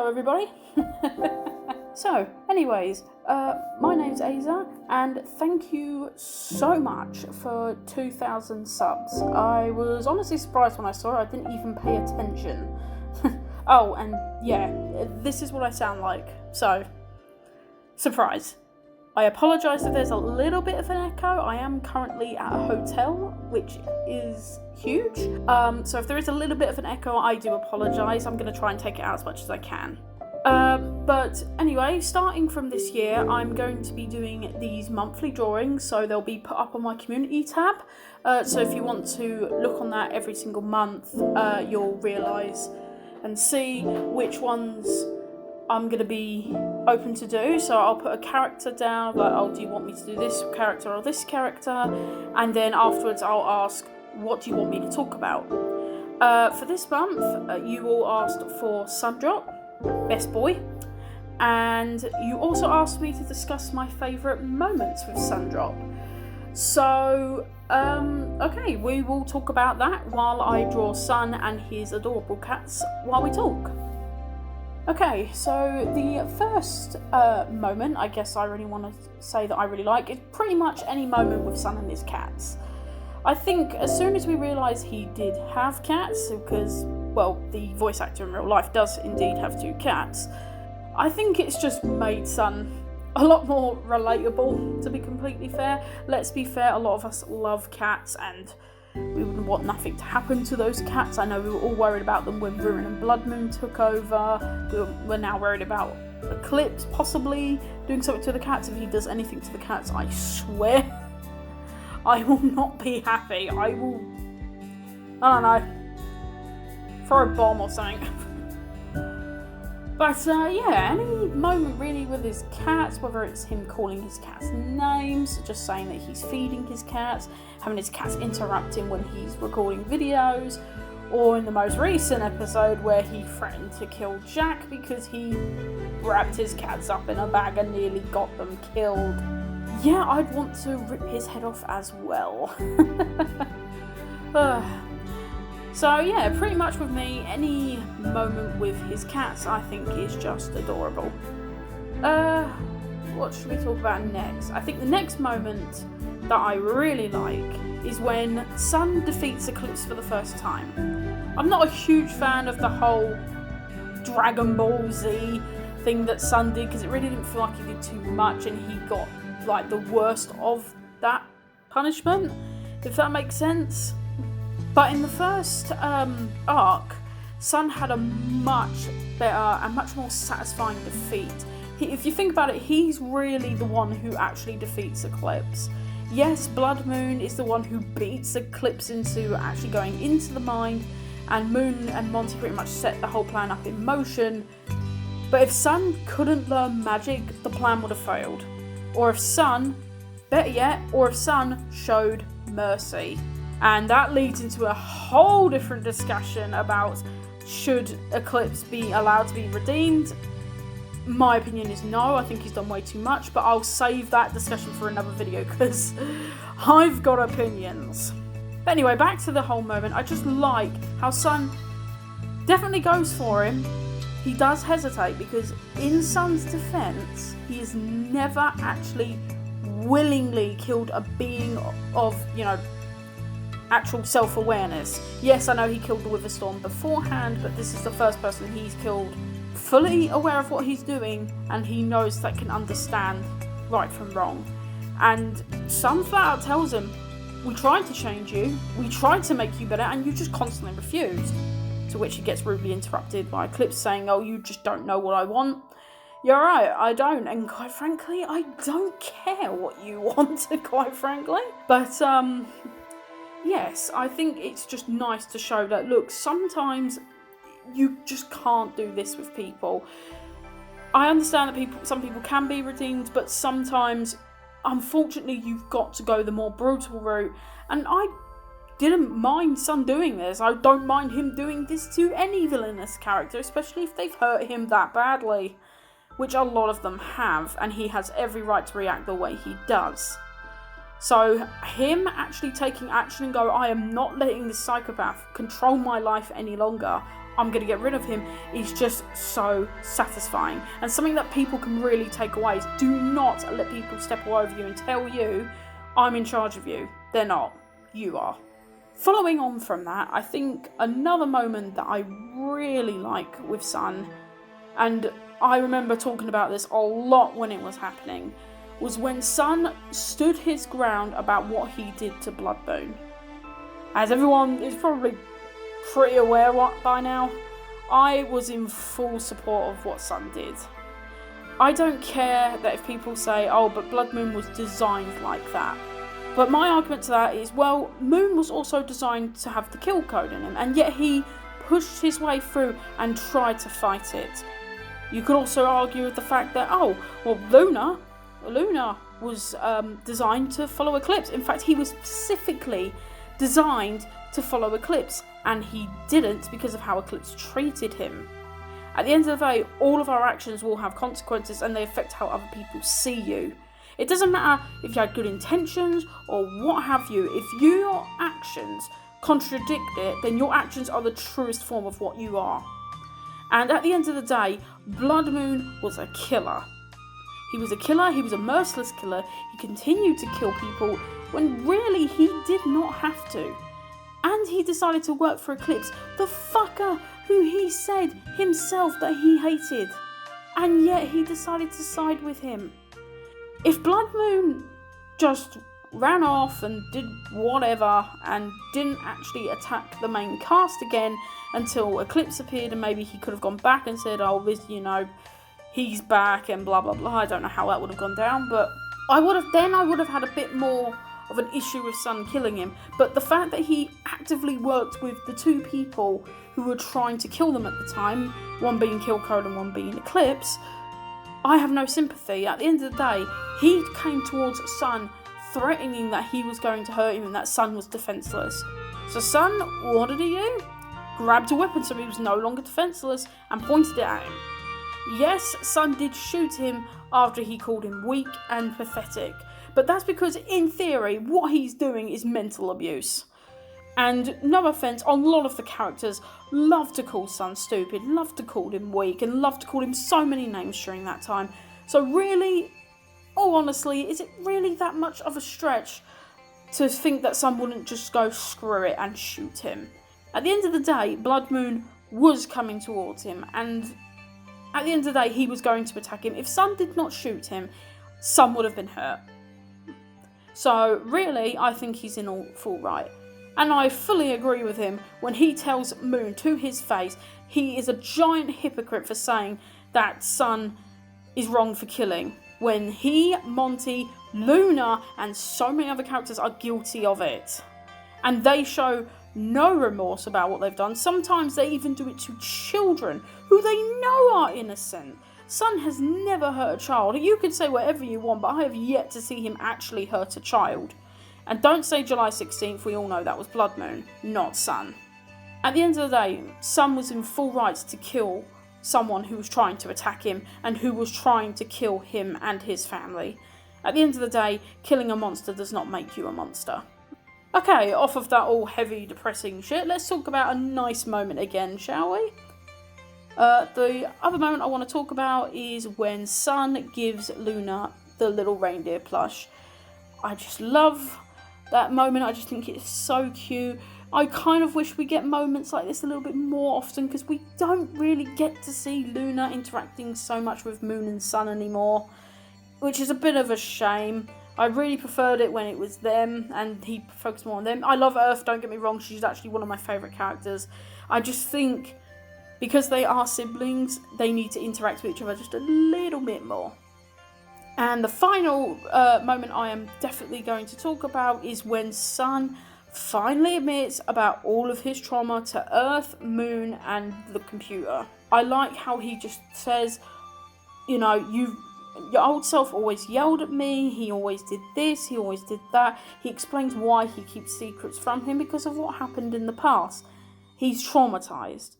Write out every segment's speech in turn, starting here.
Hello everybody. So, anyways, my name's Aza, and thank you so much for 2,000 subs. I was honestly surprised when I saw it. I didn't even pay attention. Oh, and yeah, this is what I sound like. So, surprise. I apologise if there's a little bit of an echo. I am currently at a hotel, which is huge. So if there is a little bit of an echo, I do apologise. I'm going to try and take it out as much as I can. But anyway, starting from this year, I'm going to be doing these monthly drawings, so they'll be put up on my community tab. So if you want to look on that every single month, you'll realise and see which ones I'm going to be open to do. So I'll put a character down, like, oh, do you want me to do this character or this character? And then afterwards I'll ask, what do you want me to talk about? For this month, you all asked for Sundrop, Best Boy, and you also asked me to discuss my favourite moments with Sundrop. So, okay, we will talk about that while I draw Sun and his adorable cats while we talk. Okay, so the first moment, I guess I really want to say that I really like, is pretty much any moment with Sun and his cats. I think as soon as we realised he did have cats, because, well, the voice actor in real life does indeed have 2 cats, I think it's just made Sun a lot more relatable, to be completely fair. Let's be fair, a lot of us love cats, and we wouldn't want nothing to happen to those cats. I know we were all worried about them when Ruin and Blood Moon took over. We're now worried about Eclipse possibly doing something to the cats. If he does anything to the cats, I swear I will not be happy. I will, I don't know, throw a bomb or something. But yeah, any moment really with his cats, whether it's him calling his cats names, just saying that he's feeding his cats, having his cats interrupt him when he's recording videos, or in the most recent episode where he threatened to kill Jack because he wrapped his cats up in a bag and nearly got them killed. Yeah, I'd want to rip his head off as well. So yeah, pretty much with me, any moment with his cats I think is just adorable. What should we talk about next? I think the next moment that I really like is when Sun defeats Eclipse for the first time. I'm not a huge fan of the whole Dragon Ball Z thing that Sun did, because it really didn't feel like he did too much and he got like the worst of that punishment, if that makes sense. But in the first arc, Sun had a much better and much more satisfying defeat. If you think about it, he's really the one who actually defeats Eclipse. Yes, Blood Moon is the one who beats Eclipse into actually going into the mind, and Moon and Monty pretty much set the whole plan up in motion. But if Sun couldn't learn magic, the plan would have failed. Or if Sun, better yet, or if Sun showed mercy. And that leads into a whole different discussion about should Eclipse be allowed to be redeemed. My opinion is no, I think he's done way too much, but I'll save that discussion for another video because I've got opinions. But anyway, back to the whole moment. I just like how Sun definitely goes for him. He does hesitate because in Sun's defense, he has never actually willingly killed a being of, you know, actual self-awareness. Yes, I know he killed the Witherstorm beforehand, but this is the first person he's killed fully aware of what he's doing, and he knows that can understand right from wrong. And Sun flat out tells him, we tried to change you, we tried to make you better, and you just constantly refused. To which he gets rudely interrupted by Eclipse saying, oh, you just don't know what I want. You're right, I don't, and quite frankly, I don't care what you want, quite frankly. But, yes, I think it's just nice to show that, look, sometimes you just can't do this with people. I understand that some people can be redeemed, but sometimes, unfortunately, you've got to go the more brutal route. And I didn't mind Sun doing this. I don't mind him doing this to any villainous character, especially if they've hurt him that badly, which a lot of them have, and he has every right to react the way he does. So him actually taking action and go, I am not letting this psychopath control my life any longer. I'm going to get rid of him, is just so satisfying. And something that people can really take away is do not let people step all over you and tell you, I'm in charge of you. They're not. You are. Following on from that, I think another moment that I really like with Sun, and I remember talking about this a lot when it was happening, was when Sun stood his ground about what he did to Blood Moon. As everyone is probably pretty aware by now, I was in full support of what Sun did. I don't care that if people say, oh, but Blood Moon was designed like that. But my argument to that is, well, Moon was also designed to have the kill code in him, and yet he pushed his way through and tried to fight it. You could also argue with the fact that, oh, well, Luna was designed to follow Eclipse. In fact, he was specifically designed to follow Eclipse, and he didn't because of how Eclipse treated him. At the end of the day, all of our actions will have consequences, and they affect how other people see you. It doesn't matter if you had good intentions or what have you. If your actions contradict it, then your actions are the truest form of what you are. And at the end of the day, Blood Moon was a killer. He was a killer, he was a merciless killer. He continued to kill people when really he did not have to. And he decided to work for Eclipse, the fucker who he said himself that he hated. And yet he decided to side with him. If Blood Moon just ran off and did whatever and didn't actually attack the main cast again until Eclipse appeared, and maybe he could have gone back and said, oh, this, he's back and blah blah blah. I don't know how that would have gone down, but I would have had a bit more of an issue with Sun killing him. But the fact that he actively worked with the two people who were trying to kill them at the time, one being Kill Code and one being Eclipse, I have no sympathy. At the end of the day, he came towards Sun threatening that he was going to hurt him and that Sun was defenseless. So Sun, what did he do? Grabbed a weapon so he was no longer defenseless and pointed it at him. Yes, Sun did shoot him after he called him weak and pathetic, but that's because in theory what he's doing is mental abuse. And no offence, a lot of the characters love to call Sun stupid, love to call him weak, and love to call him so many names during that time. So really, honestly, is it really that much of a stretch to think that Sun wouldn't just go screw it and shoot him? At the end of the day, Blood Moon was coming towards him, and at the end of the day, he was going to attack him. If Sun did not shoot him, Sun would have been hurt. So really, I think he's in all full right. And I fully agree with him when he tells Moon to his face he is a giant hypocrite for saying that Sun is wrong for killing, when he, Monty, Luna, and so many other characters are guilty of it. And they show no remorse about what they've done. Sometimes they even do it to children who they know are innocent. Sun has never hurt a child. You can say whatever you want, but I have yet to see him actually hurt a child. And don't say July 16th, we all know that was Blood Moon, not Sun. At the end of the day, Sun was in full rights to kill someone who was trying to attack him and who was trying to kill him and his family. At the end of the day, killing a monster does not make you a monster. Okay, off of that all heavy, depressing shit, let's talk about a nice moment again, shall we? The other moment I want to talk about is when Sun gives Luna the little reindeer plush. I just love that moment. I just think it's so cute. I kind of wish we get moments like this a little bit more often, because we don't really get to see Luna interacting so much with Moon and Sun anymore, which is a bit of a shame. I really preferred it when it was them and he focused more on them. I love Earth, don't get me wrong, she's actually one of my favourite characters. I just think because they are siblings, they need to interact with each other just a little bit more. And the final moment I am definitely going to talk about is when Sun finally admits about all of his trauma to Earth, Moon, and the computer. I like how he just says, your old self always yelled at me, he always did this, he always did that. He explains why he keeps secrets from him, because of what happened in the past. He's traumatized.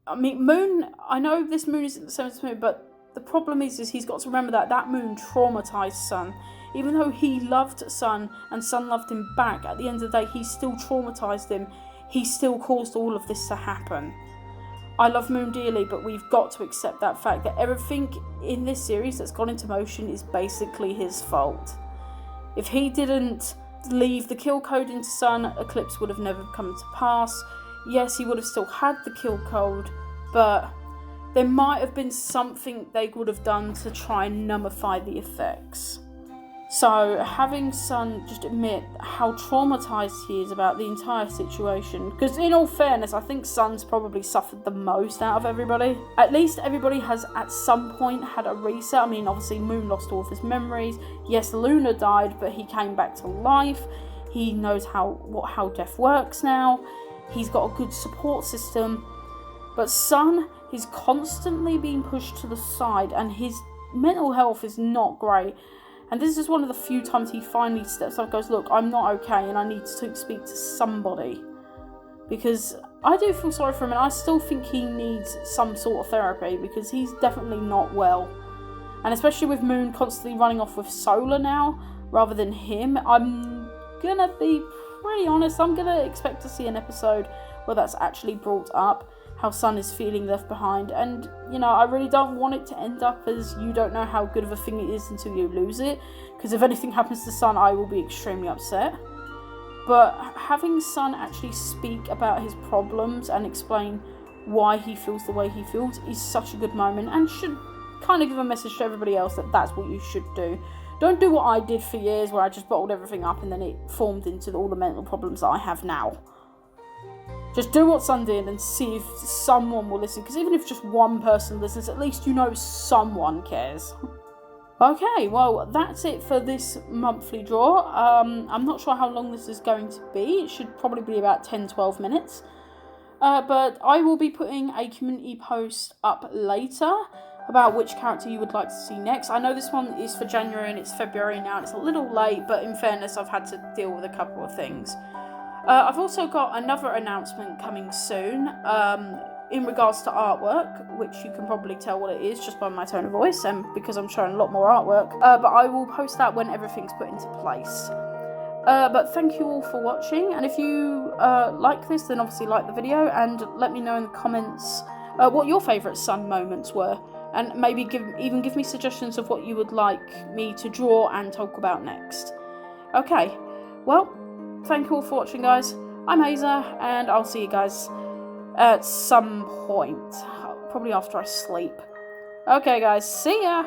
I mean, Moon, I know this Moon isn't the same as Moon, but the problem is he's got to remember that Moon traumatized Sun. Even though he loved Sun and Sun loved him back, at the end of the day, he still traumatized him. He still caused all of this to happen. I love Moon dearly, but we've got to accept that fact that everything in this series that's gone into motion is basically his fault. If he didn't leave the kill code into Sun, Eclipse would have never come to pass. Yes, he would have still had the kill code, but there might have been something they would have done to try and nullify the effects. So having Sun just admit how traumatised he is about the entire situation, because in all fairness, I think Sun's probably suffered the most out of everybody. At least everybody has at some point had a reset. I mean, obviously Moon lost all of his memories. Yes, Luna died, but he came back to life. He knows how death works now. He's got a good support system. But Sun is constantly being pushed to the side, and his mental health is not great. And this is one of the few times he finally steps up and goes, look, I'm not okay and I need to speak to somebody. Because I do feel sorry for him, and I still think he needs some sort of therapy, because he's definitely not well. And especially with Moon constantly running off with Solar now, rather than him, I'm going to be pretty honest, I'm going to expect to see an episode where that's actually brought up, how Sun is feeling left behind. And, you know, I really don't want it to end up as you don't know how good of a thing it is until you lose it, because if anything happens to Sun, I will be extremely upset. But having Sun actually speak about his problems and explain why he feels the way he feels is such a good moment, and should kind of give a message to everybody else that that's what you should do. Don't do what I did for years, where I just bottled everything up and then it formed into all the mental problems that I have now. Just do what Sun did and see if someone will listen. Because even if just one person listens, at least you know someone cares. Okay, well, that's it for this monthly draw. I'm not sure how long this is going to be. It should probably be about 10-12 minutes. But I will be putting a community post up later about which character you would like to see next. I know this one is for January and it's February now. It's a little late, but in fairness, I've had to deal with a couple of things. I've also got another announcement coming soon in regards to artwork, which you can probably tell what it is just by my tone of voice and because I'm showing a lot more artwork. But I will post that when everything's put into place. But thank you all for watching, and if you like this, then obviously like the video and let me know in the comments what your favourite Sun moments were, and maybe even give me suggestions of what you would like me to draw and talk about next. Okay, well, thank you all for watching, guys. I'm Aza, and I'll see you guys at some point, probably after I sleep. Okay, guys, see ya!